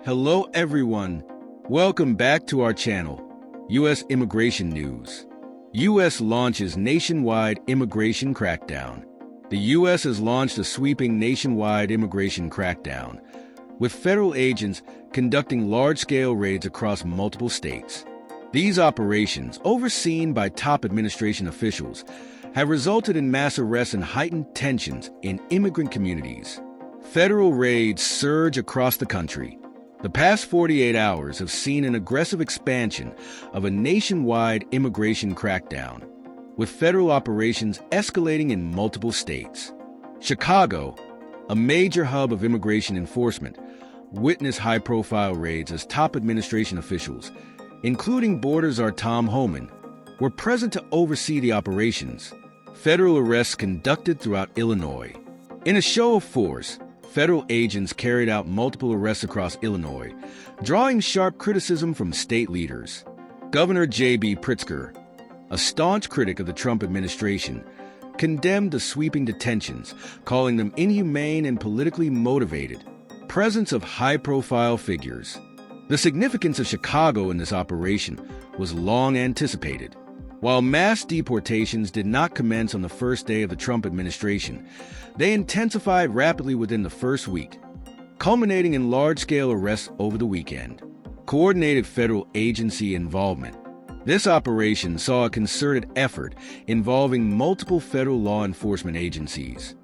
Hello everyone, welcome back to our channel, US Immigration News. US launches nationwide immigration crackdown. The US has launched a sweeping nationwide immigration crackdown, with federal agents conducting large-scale raids across multiple states. These operations, overseen by top administration officials, have resulted in mass arrests and heightened tensions in immigrant communities. Federal raids surge across the country. The past 48 hours have seen an aggressive expansion of a nationwide immigration crackdown, with federal operations escalating in multiple states. Chicago, a major hub of immigration enforcement, witnessed high-profile raids as top administration officials, including Border Czar Tom Homan, were present to oversee the operations. Federal arrests conducted throughout Illinois. In a show of force, federal agents carried out multiple arrests across Illinois, drawing sharp criticism from state leaders. Governor J.B. Pritzker, a staunch critic of the Trump administration, condemned the sweeping detentions, calling them inhumane and politically motivated. Presence of high-profile figures. The significance of Chicago in this operation was long anticipated. While mass deportations did not commence on the first day of the Trump administration, they intensified rapidly within the first week, culminating in large-scale arrests over the weekend. Coordinated federal agency involvement. This operation saw a concerted effort involving multiple federal law enforcement agencies.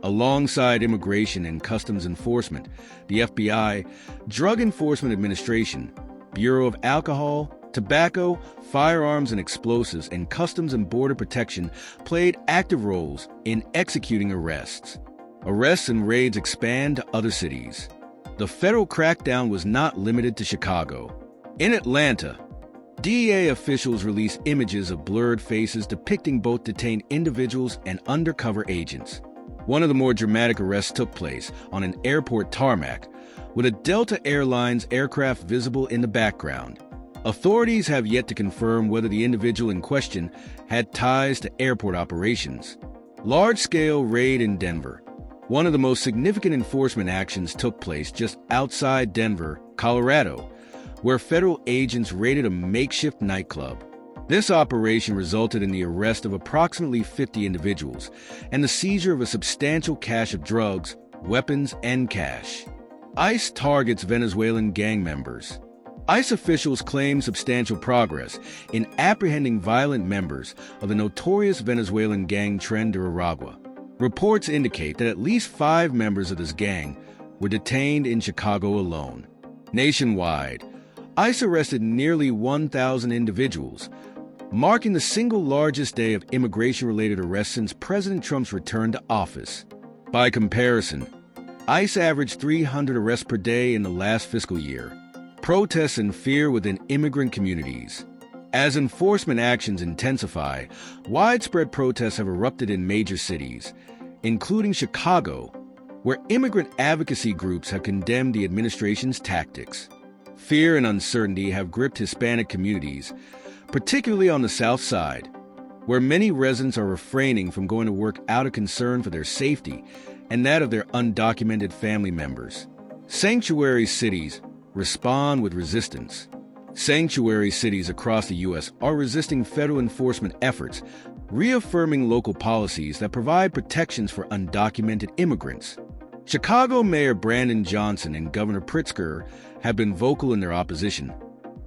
Alongside Immigration and Customs Enforcement, the FBI, Drug Enforcement Administration, Bureau of Alcohol, Tobacco, Firearms and Explosives, and Customs and Border Protection played active roles in executing arrests. Arrests and raids expand to other cities. The federal crackdown was not limited to Chicago. In Atlanta, DEA officials released images of blurred faces depicting both detained individuals and undercover agents. One of the more dramatic arrests took place on an airport tarmac, with a Delta Airlines aircraft visible in the background. Authorities have yet to confirm whether the individual in question had ties to airport operations. Large-scale raid in Denver. One of the most significant enforcement actions took place just outside Denver, Colorado, where federal agents raided a makeshift nightclub. This operation resulted in the arrest of approximately 50 individuals and the seizure of a substantial cache of drugs, weapons, and cash. ICE targets Venezuelan gang members. ICE officials claim substantial progress in apprehending violent members of the notorious Venezuelan gang Tren de Aragua. Reports indicate that at least 5 members of this gang were detained in Chicago alone. Nationwide, ICE arrested nearly 1,000 individuals, marking the single largest day of immigration-related arrests since President Trump's return to office. By comparison, ICE averaged 300 arrests per day in the last fiscal year. Protests and fear within immigrant communities. As enforcement actions intensify, widespread protests have erupted in major cities, including Chicago, where immigrant advocacy groups have condemned the administration's tactics. Fear and uncertainty have gripped Hispanic communities, particularly on the South Side, where many residents are refraining from going to work out of concern for their safety and that of their undocumented family members. Sanctuary cities respond with resistance. Sanctuary cities across the U.S. are resisting federal enforcement efforts, reaffirming local policies that provide protections for undocumented immigrants. Chicago Mayor Brandon Johnson and Governor Pritzker have been vocal in their opposition,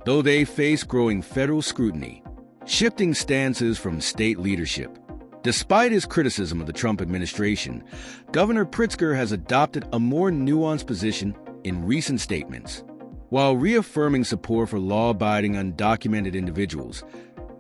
though they face growing federal scrutiny, shifting stances from state leadership. Despite his criticism of the Trump administration, Governor Pritzker has adopted a more nuanced position in recent statements. While reaffirming support for law-abiding undocumented individuals,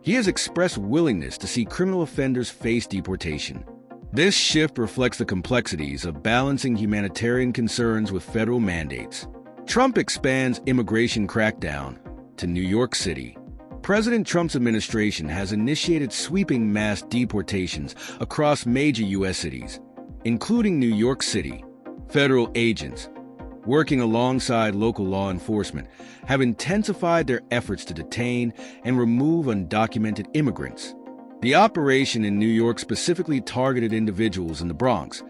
he has expressed willingness to see criminal offenders face deportation. This shift reflects the complexities of balancing humanitarian concerns with federal mandates. Trump expands immigration crackdown to New York City. President Trump's administration has initiated sweeping mass deportations across major U.S. cities, including New York City. Federal agents, working alongside local law enforcement, have intensified their efforts to detain and remove undocumented immigrants. The operation in New York specifically targeted individuals in the Bronx,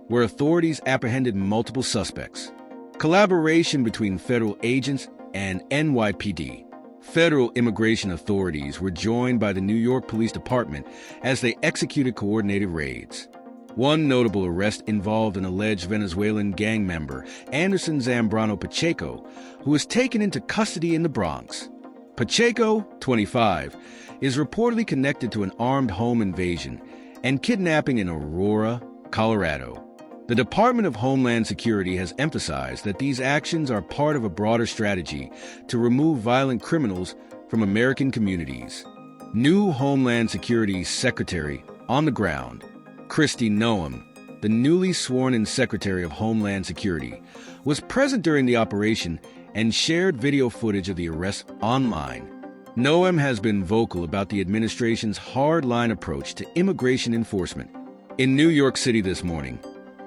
where authorities apprehended multiple suspects. Collaboration between federal agents and NYPD. Federal immigration authorities were joined by the New York Police Department as they executed coordinated raids. One notable arrest involved an alleged Venezuelan gang member, Anderson Zambrano Pacheco, who was taken into custody in the Bronx. Pacheco, 25, is reportedly connected to an armed home invasion and kidnapping in Aurora, Colorado. The Department of Homeland Security has emphasized that these actions are part of a broader strategy to remove violent criminals from American communities. New Homeland Security Secretary on the ground, Kristi Noem, the newly sworn-in Secretary of Homeland Security, was present during the operation and shared video footage of the arrest online. Noem has been vocal about the administration's hard-line approach to immigration enforcement. In New York City this morning,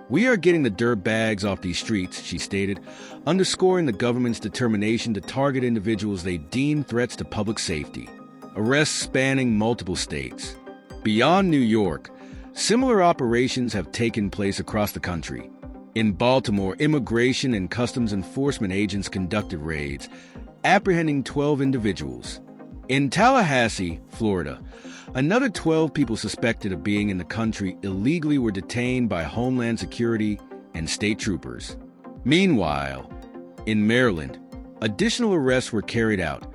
"We are getting the dirt bags off these streets," she stated, underscoring the government's determination to target individuals they deem threats to public safety. Arrests spanning multiple states. Beyond New York, similar operations have taken place across the country. In Baltimore, immigration and customs enforcement agents conducted raids, apprehending 12 individuals. In Tallahassee, Florida, another 12 people suspected of being in the country illegally were detained by Homeland Security and state troopers. Meanwhile, in Maryland, additional arrests were carried out,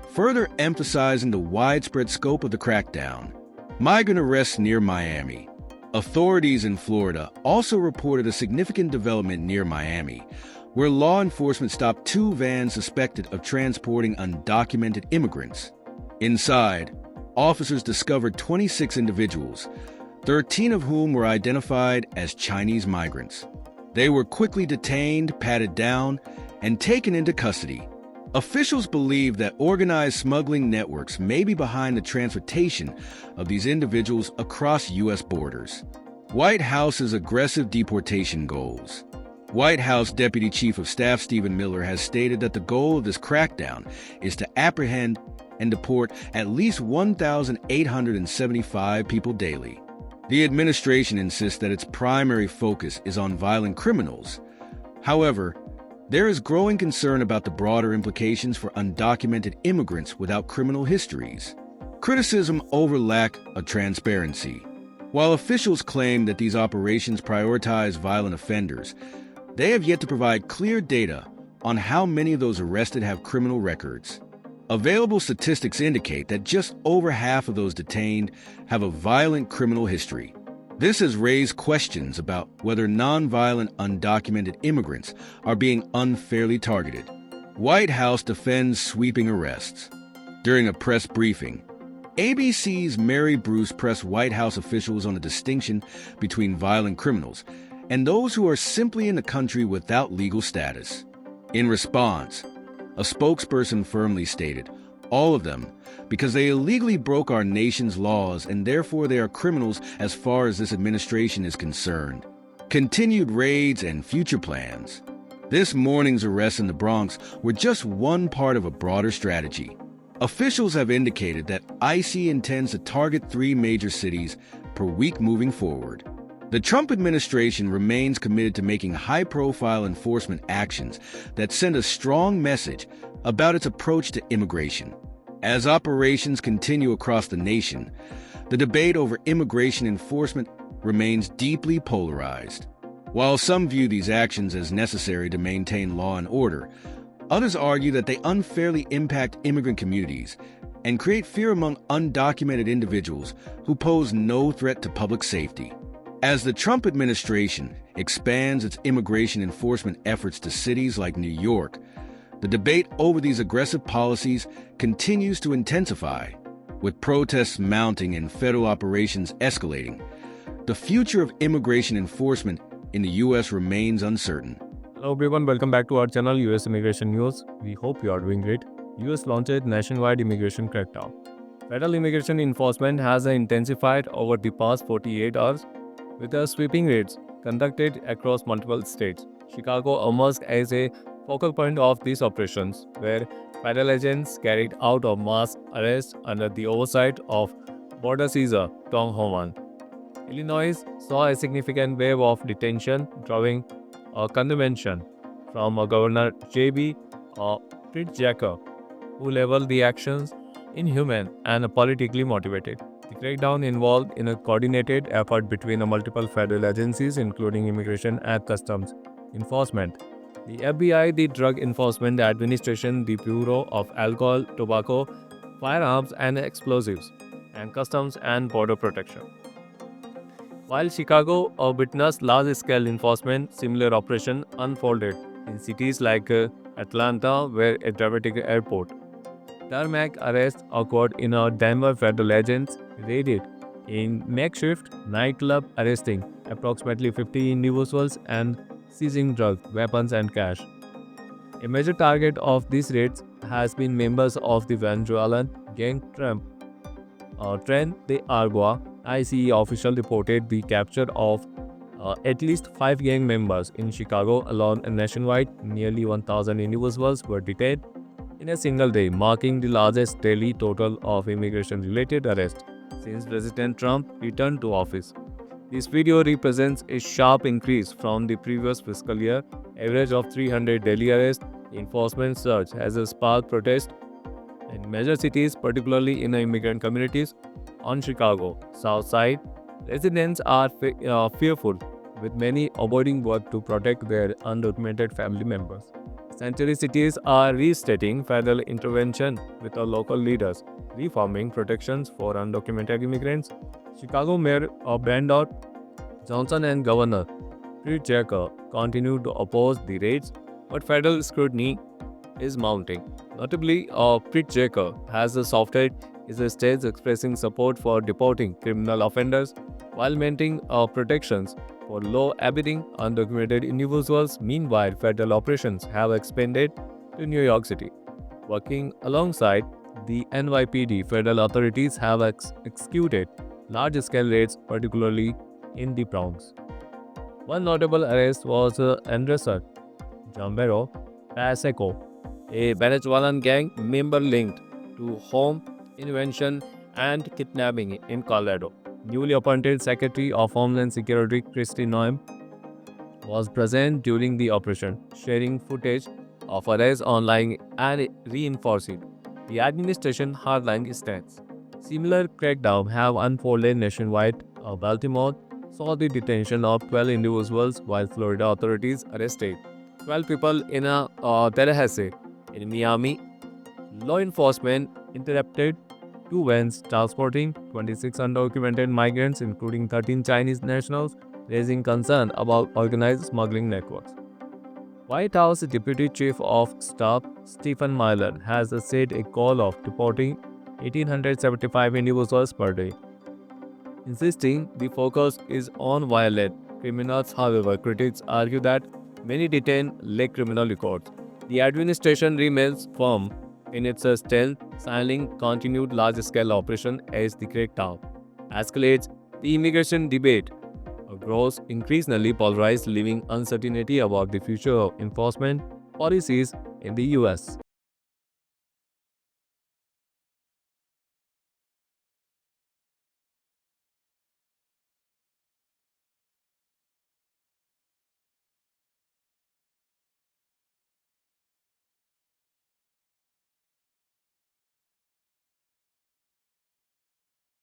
further emphasizing the widespread scope of the crackdown. Migrant arrests near Miami. Authorities in Florida also reported a significant development near Miami, where law enforcement stopped 2 vans suspected of transporting undocumented immigrants. Inside, officers discovered 26 individuals, 13 of whom were identified as Chinese migrants. They were quickly detained, patted down, and taken into custody. Officials believe that organized smuggling networks may be behind the transportation of these individuals across U.S. borders. White House's aggressive deportation goals. White House Deputy Chief of Staff Stephen Miller has stated that the goal of this crackdown is to apprehend and deport at least 1,875 people daily. The administration insists that its primary focus is on violent criminals. However, there is growing concern about the broader implications for undocumented immigrants without criminal histories. Criticism over lack of transparency. While officials claim that these operations prioritize violent offenders, they have yet to provide clear data on how many of those arrested have criminal records. Available statistics indicate that just over half of those detained have a violent criminal history. This has raised questions about whether nonviolent undocumented immigrants are being unfairly targeted. White House defends sweeping arrests. During a press briefing, ABC's Mary Bruce pressed White House officials on the distinction between violent criminals and those who are simply in the country without legal status. In response, a spokesperson firmly stated, "All of them, because they illegally broke our nation's laws and therefore they are criminals as far as this administration is concerned." Continued raids and future plans. This morning's arrests in the Bronx were just one part of a broader strategy. Officials have indicated that ICE intends to target 3 major cities per week moving forward. The Trump administration remains committed to making high-profile enforcement actions that send a strong message about its approach to immigration. As operations continue across the nation, the debate over immigration enforcement remains deeply polarized. While some view these actions as necessary to maintain law and order, others argue that they unfairly impact immigrant communities and create fear among undocumented individuals who pose no threat to public safety. As the Trump administration expands its immigration enforcement efforts to cities like New York, the debate over these aggressive policies continues to intensify. With protests mounting and federal operations escalating, the future of immigration enforcement in the U.S. remains uncertain. Hello everyone, welcome back to our channel US Immigration News. We hope you are doing great. US launched nationwide immigration crackdown. Federal immigration enforcement has intensified over the past 48 hours with the sweeping raids conducted across multiple states. Chicago emerged as a focal point of these operations, where federal agents carried out a mass arrest under the oversight of Border Caesar Tom Homan. Illinois saw a significant wave of detention, drawing a condemnation from Governor J.B. Pritzker, who labeled the actions inhuman and politically motivated. The crackdown involved in a coordinated effort between multiple federal agencies, including Immigration and Customs Enforcement, the FBI, the Drug Enforcement Administration, the Bureau of Alcohol, Tobacco, Firearms and Explosives, and Customs and Border Protection. While Chicago witnessed large-scale enforcement, similar operations unfolded in cities like Atlanta, where a dramatic airport. Tarmac arrests occurred in a Denver federal agents raided in makeshift nightclub, arresting approximately 50 individuals and seizing drugs, weapons, and cash. A major target of these raids has been members of the Venezuelan gang Tren de Agua. ICE official reported the capture of at least 5 gang members in Chicago alone, and nationwide nearly 1,000 individuals were detained in a single day, marking the largest daily total of immigration-related arrests since President Trump returned to office. This video represents a sharp increase from the previous fiscal year average of 300 daily arrests. Enforcement surge has sparked protests in major cities, particularly in the immigrant communities. On Chicago South Side, residents are fearful, with many avoiding work to protect their undocumented family members. Sanctuary cities are restating federal intervention with the local leaders, reforming protections for undocumented immigrants. Chicago Mayor Brandon Johnson and Governor Pritzker continue to oppose the raids, but federal scrutiny is mounting. Notably, Pritzker has softened his stance, expressing support for deporting criminal offenders while maintaining protections for law-abiding undocumented individuals. Meanwhile, federal operations have expanded to New York City. Working alongside the NYPD, federal authorities have executed large-scale raids, particularly in the Bronx. One notable arrest was Anderson Jambero Paseco, a Venezuelan gang member linked to home invasion and kidnapping in Colorado. Newly appointed Secretary of Homeland Security Kristi Noem was present during the operation, sharing footage of arrests online and reinforcing the administration's hardline stance. Similar crackdowns have unfolded nationwide. Baltimore saw the detention of 12 individuals, while Florida authorities arrested 12 people in a Tallahassee. In Miami, law enforcement intercepted 2 vans transporting 26 undocumented migrants, including 13 Chinese nationals, raising concern about organized smuggling networks. White House Deputy Chief of Staff Stephen Miller has said a goal of deporting 1,875 individuals per day, insisting the focus is on violent criminals. However, critics argue that many detained lack criminal records. The administration remains firm in its stance, signaling continued large-scale operation as the crackdown escalates. The immigration debate grows increasingly polarized, leaving uncertainty about the future of enforcement policies in the US.